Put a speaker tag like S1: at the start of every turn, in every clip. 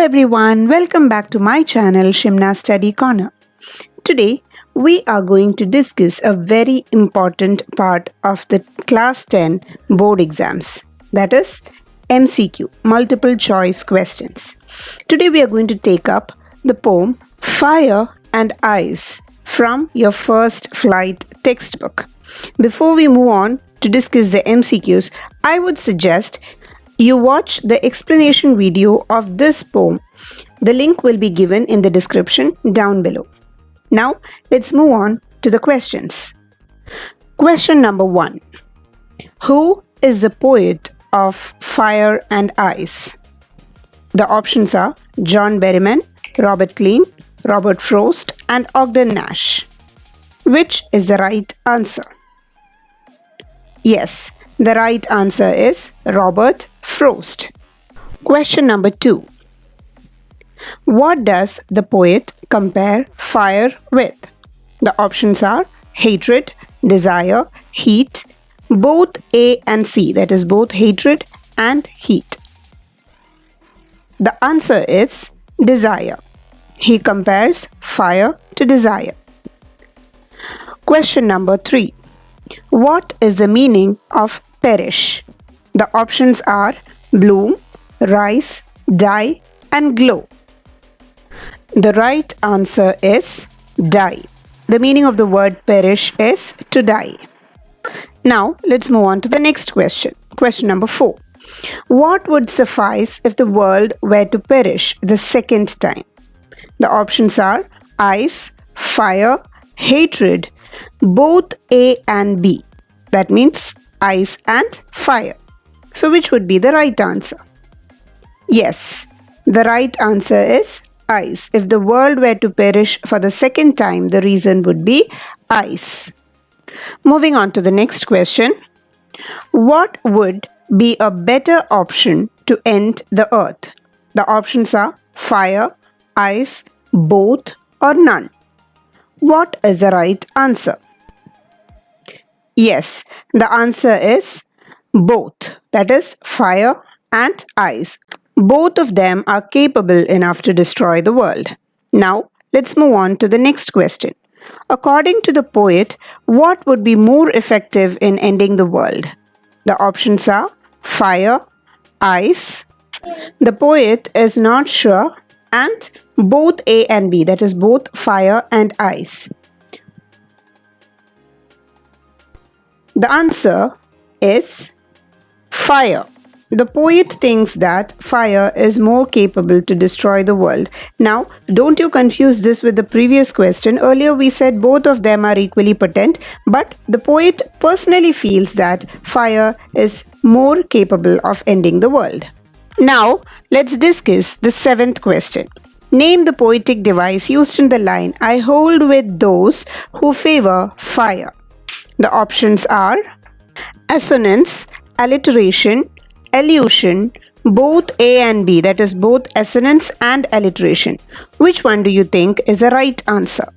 S1: everyone, welcome back to my channel Shimna Study Corner. Today we are going to discuss a very important part of the class 10 board exams, that is MCQ, multiple choice questions. Today we are going to take up the poem Fire and Ice from your first flight textbook. Before we move on to discuss the MCQs, I would suggest you watch the explanation video of this poem. The link will be given in the description down below. Now, let's move on to the questions. Question number 1. Who is the poet of Fire and Ice? The options are John Berryman, Robert Klein, Robert Frost, and Ogden Nash. Which is the right answer? Yes, the right answer is Robert Frost. Question number 2. What does the poet compare fire with? The options are hatred, desire, heat, both A and C, that is both hatred and heat. The answer is desire. He compares fire to desire. Question number 3. What is the meaning of perish? The options are bloom, rise, die, and glow. The right answer is die. The meaning of the word perish is to die. Now, let's move on to the next question. Question number 4. What would suffice if the world were to perish the second time? The options are ice, fire, hatred, both A and B. That means ice and fire. So which would be the right answer? Yes, the right answer is ice. If the world were to perish for the second time, the reason would be ice. Moving on to the next question. What would be a better option to end the earth? The options are fire, ice, both, or none. What is the right answer? Yes, the answer is both, that is fire and ice. Both of them are capable enough to destroy the world. Now, let's move on to the next question. According to the poet, what would be more effective in ending the world? The options are fire, ice. The poet is not sure, and both A and B, that is both fire and ice. The answer is fire. The poet thinks that fire is more capable to destroy the world. Now, don't you confuse this with the previous question. Earlier we said both of them are equally potent, but the poet personally feels that fire is more capable of ending the world. Now, let's discuss the 7th question. Name the poetic device used in the line, I hold with those who favor fire. The options are assonance, alliteration, allusion, both A and B, that is both assonance and alliteration. Which one do you think is the right answer?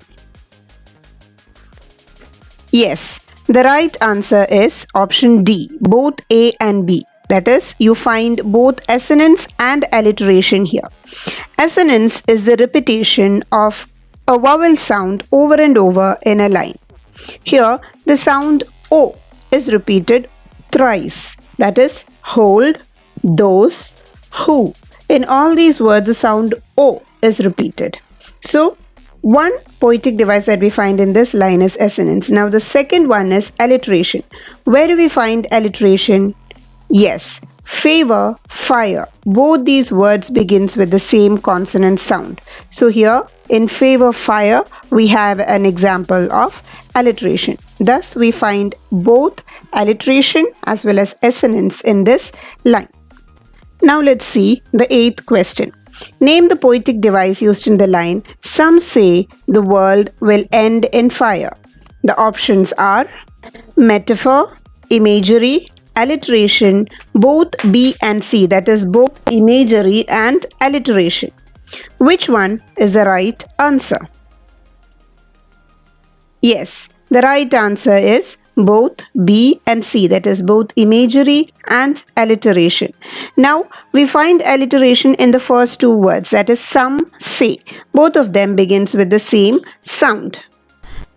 S1: Yes, the right answer is option D, both A and B. That is, you find both assonance and alliteration here. Assonance is the repetition of a vowel sound over and over in a line. Here, the sound O is repeated thrice. That is, hold, those, who. In all these words, the sound O is repeated. So, one poetic device that we find in this line is assonance. Now, the second one is alliteration. Where do we find alliteration? Yes, favor, fire. Both these words begins with the same consonant sound. So here, in favor, fire, we have an example of alliteration. Thus, we find both alliteration as well as assonance in this line. Now, let's see the 8th question. Name the poetic device used in the line, some say the world will end in fire. The options are metaphor, imagery, alliteration, both B and C, that is both imagery and alliteration. Which one is the right answer? Yes, the right answer is both B and C, that is both imagery and alliteration. Now we find alliteration in the first two words, that is some, say. Both of them begins with the same sound.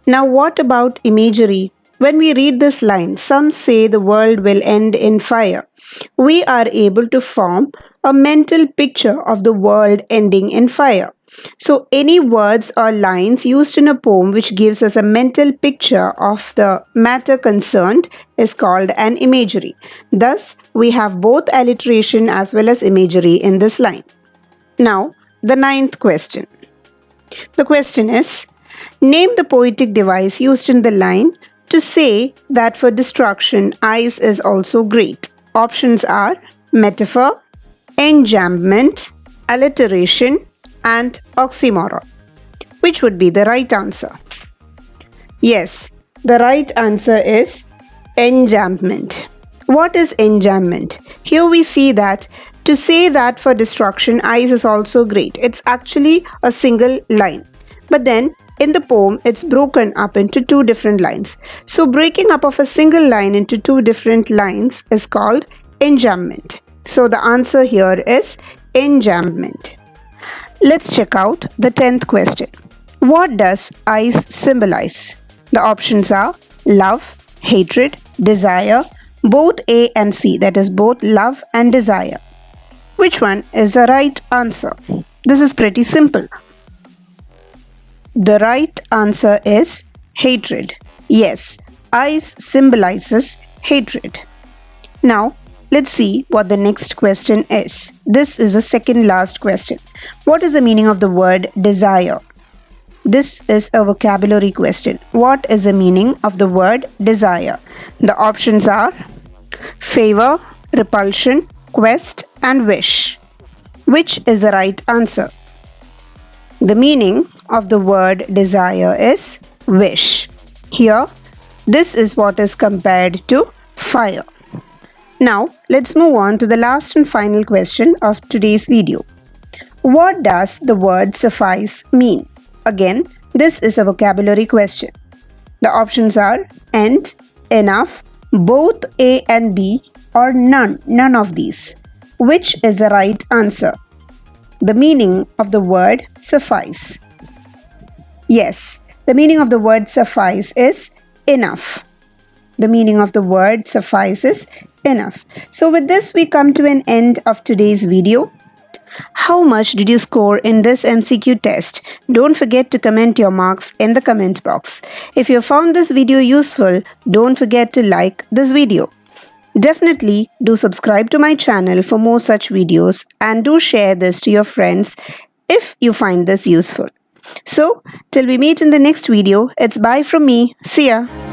S1: Now what about imagery? When we read this line, some say the world will end in fire, we are able to form a mental picture of the world ending in fire. So any words or lines used in a poem which gives us a mental picture of the matter concerned is called an imagery. Thus, we have both alliteration as well as imagery in this line. Now, the ninth question. The question is, name the poetic device used in the line to say that for destruction, ice is also great. Options are metaphor, enjambment, alliteration, and oxymoron. Which would be the right answer? Yes, the right answer is enjambment. What is enjambment? Here we see that to say that for destruction, ice is also great. It's actually a single line. But then in the poem, it's broken up into two different lines. So breaking up of a single line into two different lines is called enjambment. So the answer here is enjambment. Let's check out the 10th question. What does ice symbolize? The options are love, hatred, desire, both A and C, that is both love and desire. Which one is the right answer? This is pretty simple. The right answer is hatred. Yes, ice symbolizes hatred. Now, let's see what the next question is. This is the second last question. What is the meaning of the word desire? This is a vocabulary question. What is the meaning of the word desire? The options are favor, repulsion, quest, and wish. Which is the right answer? The meaning of the word desire is wish. Here, this is what is compared to fire. Now, let's move on to the last and final question of today's video. What does the word suffice mean? Again, this is a vocabulary question. The options are and, enough, both A and B, or none of these. Which is the right answer? The meaning of the word suffice. Yes, the meaning of the word suffice is enough. The meaning of the word suffice is enough. So with this, we come to an end of today's video. How much did you score in this MCQ test? Don't forget to comment your marks in the comment box. If you found this video useful, don't forget to like this video. Definitely do subscribe to my channel for more such videos, and do share this to your friends if you find this useful. So, till we meet in the next video, it's bye from me. See ya.